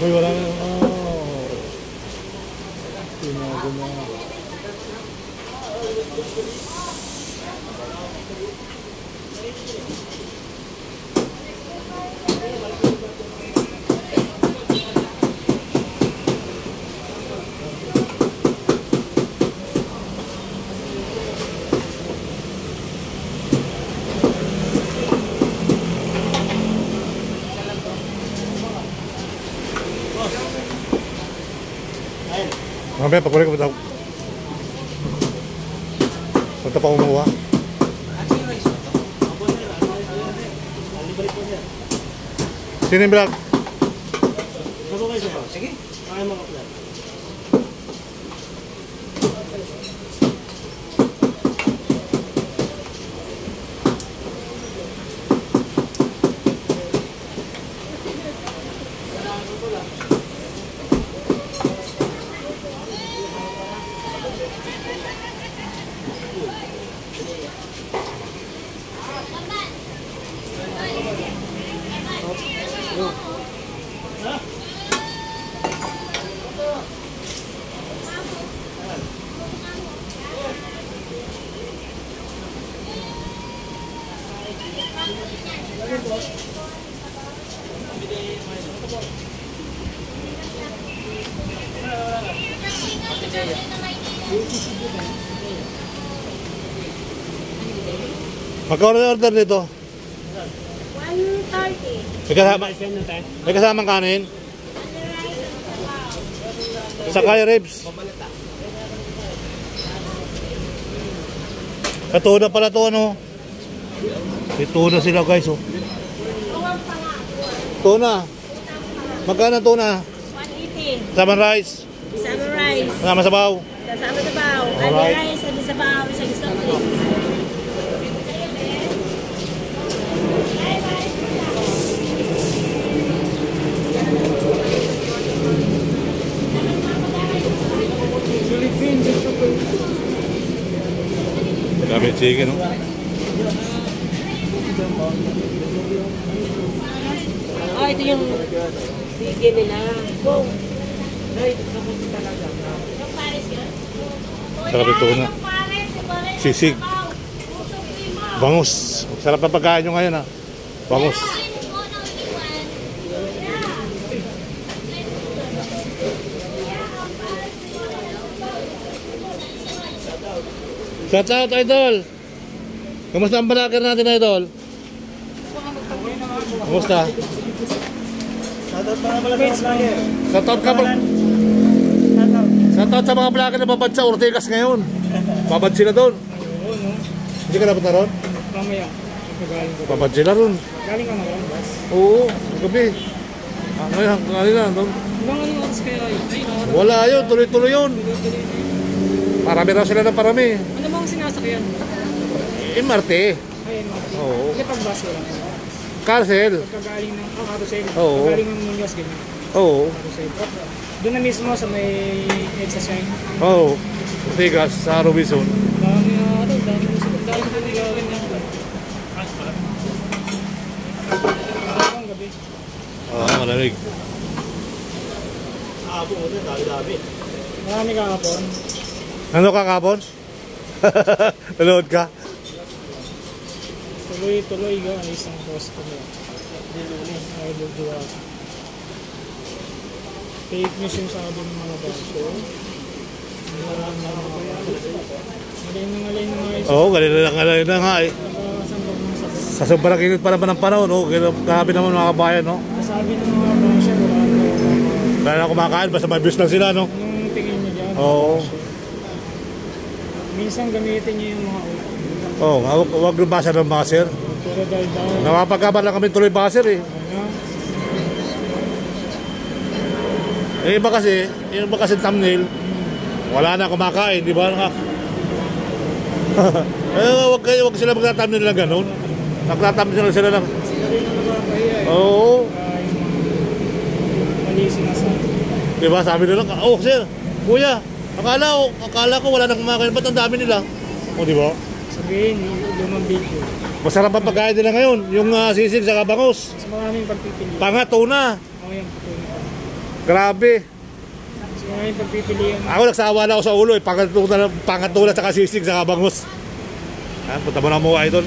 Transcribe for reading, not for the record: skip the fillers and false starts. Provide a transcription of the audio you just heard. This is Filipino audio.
Uy, wala na. Oh. Tinago na. Mamaya pagkulit ko daw. Punta pa umuha. Sino yung vlog? Sige. Kaya mga vlog. Magkano na order nito? 130. May kasamang kanin? Saka ribs. Tuna pala to ano? May tuna sila guys oh. Tuna. Magkano tuna? 180. Kasama rice. Kasama rice. Kasama sabaw. Kasama sabaw. Alright. Ada rice, ada sabaw, isa gusto ko. Dami chicken no? Oh, ito yung chicken nila. Go! Sarap ito na. Sisig. Bangus. Sarap na pagkain nyo ngayon ha. Bangus. Shout out idol. Kamusta ang vlogger natin idol? Kamusta? Shout out ka ba? Shout out sa mga vlogger na babad sa Ortigas ngayon. Babad sila doon. Hindi ka dapat na ron? Mamaya. Babad sila ron. Galing ka mga bus. Oo, gabi. Ngayon na doon. Anong oras kaya yun? Wala yun, tuloy-tuloy yun. Parami na sila ng parami. Ano bang sinasakyan? MRT. Ayun mo. Oo. Hindi pag bus wala. Carcel. Pagkagaling ng Carusel. Oo. Pagkagaling ng Muñoz, ganyan. Oo. Carusel. Doon na mismo sa may EDSA Shine. Oo. Ortigas sa Robinson. Dami na ito. Dami na sila. Dami na nagawin niya. Ang gabi. Malamig. Dami. Marami kahapon. Ano ka kapon? Nanood ka? Tuloy-tuloy ka ang isang customer. Ay, dudua. Fake news yung sabi ng mga baso. Ngalay na nga Oo, galing na nga eh. Sa sobrang init pa naman ng panahon, no? Grabe naman mga kabayan, no? Sabi ng mga baso, Kaya na kumakain, basta may views lang sila, no? yung tingin niya dyan. Oo. Minsan gamitin niya yung mga ulo. Oo, huwag lumasa ng baser. Pero dahil daw, Napapagkaban lang kami tuloy baser eh. ano, Iba kasi thumbnail, wala na kumakain, di ba? Wag sila magta-thumbnail lang ganun. Nagta-thumbnail sila lang. sila rin ang nagpapahiya eh. Oo. Mali sinasabi. Di ba? Sabi nila, oh sir, kuya, akala ko wala na kumakain, ba't ang dami nila? O di ba? Sabihin, yung lumang video. Masarap ang pagkain nila ngayon, yung sisig sa bangus. Mas maraming pagpipili. Tuna. O yung patuloy. Grabe. So ngayon pagpipilian. Ako nagsawa na ako sa ulo eh. Pangatulad sa kasisig sa bangus. Punta mo na mo idol.